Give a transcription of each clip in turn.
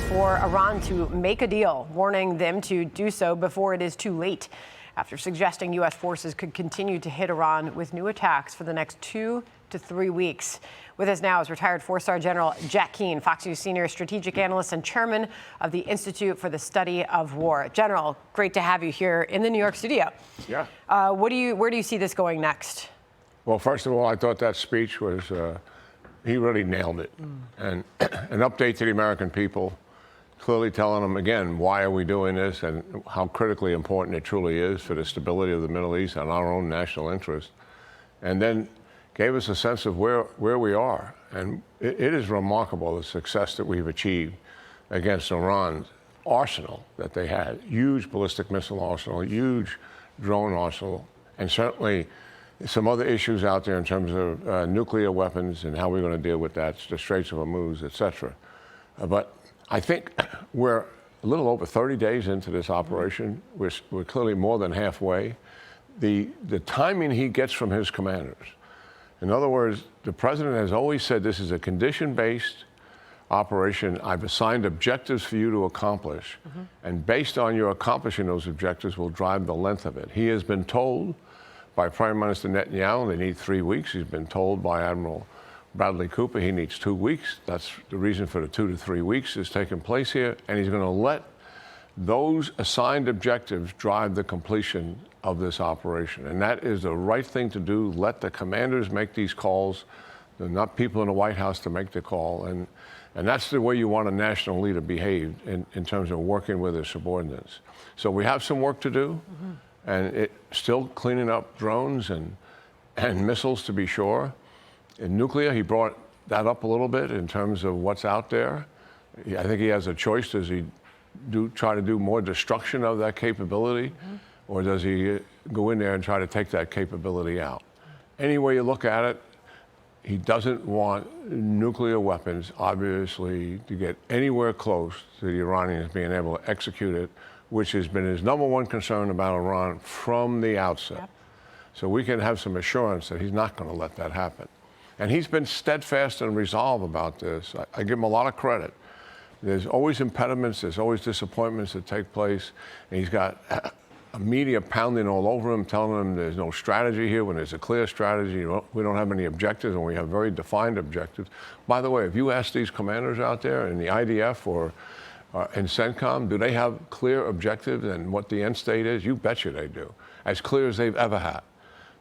for Iran to make a deal, warning them to do so before it is too late, after suggesting U.S. forces could continue to hit Iran with new attacks for the next 2 to 3 weeks. With us now is retired four-star General Jack Keane, Fox News senior strategic analyst and chairman of the Institute for the Study of War. General, great to have you here in the New York studio. Yeah. Where do you see this going next? Well, first of all, I thought that speech was, he really nailed it. And an update to the American people, clearly telling them, again, why are we doing this and how critically important it truly is for the stability of the Middle East and our own national interest. And then gave us a sense of where we are. And it is remarkable the success that we've achieved against Iran's arsenal that they had. Huge ballistic missile arsenal, huge drone arsenal, and certainly some other issues out there in terms of nuclear weapons and how we're going to deal with that, the Straits of Hormuz, et cetera. But I think we're a little over 30 days into this operation. We're clearly more than halfway. The timing he gets from his commanders. In other words, the president has always said this is a condition-based operation. I've assigned objectives for you to accomplish, and based on your accomplishing those objectives will drive the length of it. He has been told by Prime Minister Netanyahu they need 3 weeks. He's been told by Admiral Bradley Cooper he needs 2 weeks. That's the reason for the 2 to 3 weeks is taking place here, and he's going to let those assigned objectives drive the completion of this operation. And that is the right thing to do. Let the commanders make these calls. They're not people in the White House to make the call. And that's the way you want a national leader behave in terms of working with his subordinates. So we have some work to do, and it's still cleaning up drones and missiles, to be sure. In nuclear, he brought that up a little bit in terms of what's out there. I think he has a choice. Does he try to do more destruction of that capability, or does he go in there and try to take that capability out? Any way you look at it, he doesn't want nuclear weapons, obviously, to get anywhere close to the Iranians being able to execute it, which has been his #1 concern about Iran from the outset. Yep. So we can have some assurance that he's not going to let that happen. And he's been steadfast and resolved about this. I give him a lot of credit. There's always impediments, there's always disappointments that take place, and he's got media pounding all over him, telling him there's no strategy here when there's a clear strategy. We don't have any objectives, and we have very defined objectives. By the way, if you ask these commanders out there in the IDF or in CENTCOM, do they have clear objectives and what the end state is? You betcha they do, as clear as they've ever had.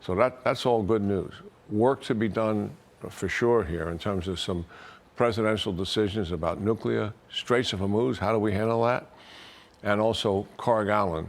So that's all good news. Work to be done for sure here in terms of some presidential decisions about nuclear, Straits of Hormuz, how do we handle that? And also Carg Island,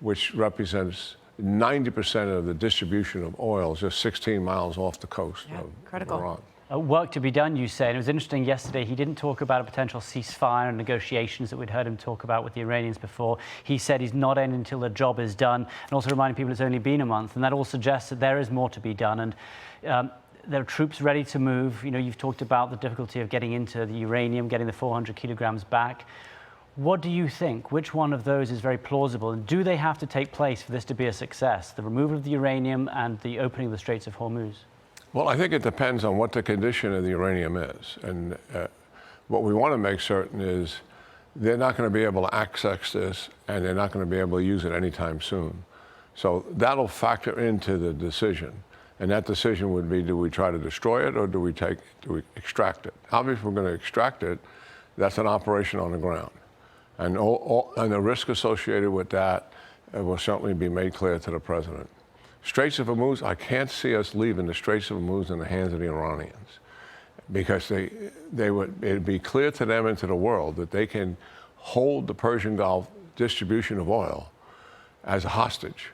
which represents 90% of the distribution of oil, just 16 miles off the coast of Iran. Work to be done, you say. And it was interesting yesterday, he didn't talk about a potential ceasefire and negotiations that we'd heard him talk about with the Iranians before. He said he's not ending until the job is done, and also reminding people it's only been a month. And that all suggests that there is more to be done. And there are troops ready to move. You know, you've talked about the difficulty of getting into the uranium, getting the 400 kilograms back. What do you think? Which one of those is very plausible? And do they have to take place for this to be a success? The removal of the uranium and the opening of the Straits of Hormuz? Well, I think it depends on what the condition of the uranium is. And what we want to make certain is they're not going to be able to access this, and they're not going to be able to use it anytime soon. So that'll factor into the decision. And that decision would be, do we try to destroy it or do we extract it? Obviously, if we're going to extract it, that's an operation on the ground. And the risk associated with that will certainly be made clear to the president. Straits of Hormuz, I can't see us leaving the Straits of Hormuz in the hands of the Iranians, because it'd be clear to them and to the world that they can hold the Persian Gulf distribution of oil as a hostage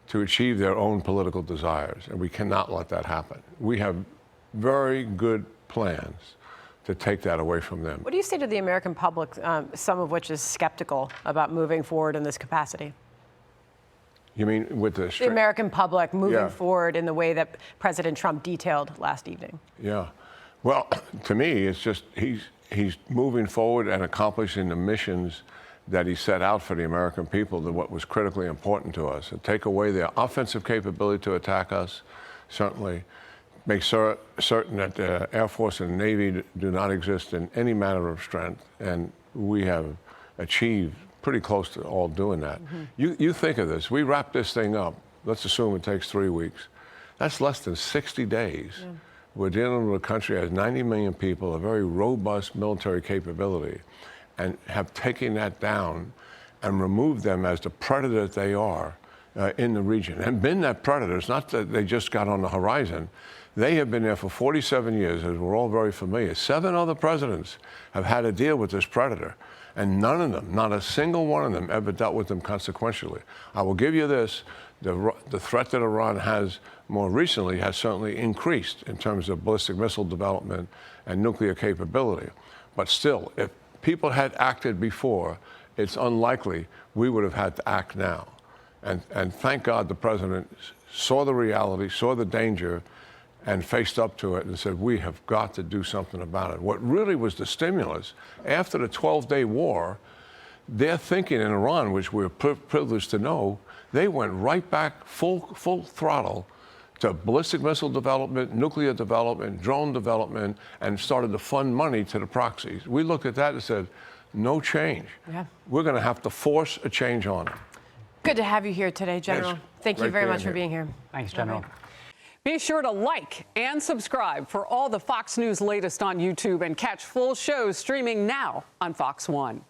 to achieve their own political desires, and we cannot let that happen. We have very good plans to take that away from them. What do you say to the American public, some of which is skeptical about moving forward in this capacity? You mean with the American public moving forward in the way that President Trump detailed last evening? Yeah. Well, to me, it's just he's moving forward and accomplishing the missions that he set out for the American people, to what was critically important to us. And take away their offensive capability to attack us, certainly. Make certain that the Air Force and Navy do not exist in any manner of strength, and we have achieved pretty close to all doing that. You think of this. We wrap this thing up. Let's assume it takes 3 weeks. That's less than 60 days. Yeah. We're dealing with a country that has 90 million people, a very robust military capability, and have taken that down and removed them as the predator that they are in the region. And been that predator. It's not that they just got on the horizon. They have been there for 47 years, as we're all very familiar. 7 other presidents have had to deal with this predator. And none of them, not a single one of them, ever dealt with them consequentially. I will give you this. The threat that Iran has more recently has certainly increased in terms of ballistic missile development and nuclear capability. But still, if people had acted before, it's unlikely we would have had to act now. And thank God the president saw the reality, saw the danger, and faced up to it and said, we have got to do something about it. What really was the stimulus, after the 12-day war, their thinking in Iran, which we're privileged to know, they went right back full throttle to ballistic missile development, nuclear development, drone development, and started to fund money to the proxies. We looked at that and said, no change. Yeah. We're going to have to force a change on it. Good to have you here today, General. Yes. Thank you very much for being here. Thanks, General. Be sure to like and subscribe for all the Fox News latest on YouTube and catch full shows streaming now on Fox One.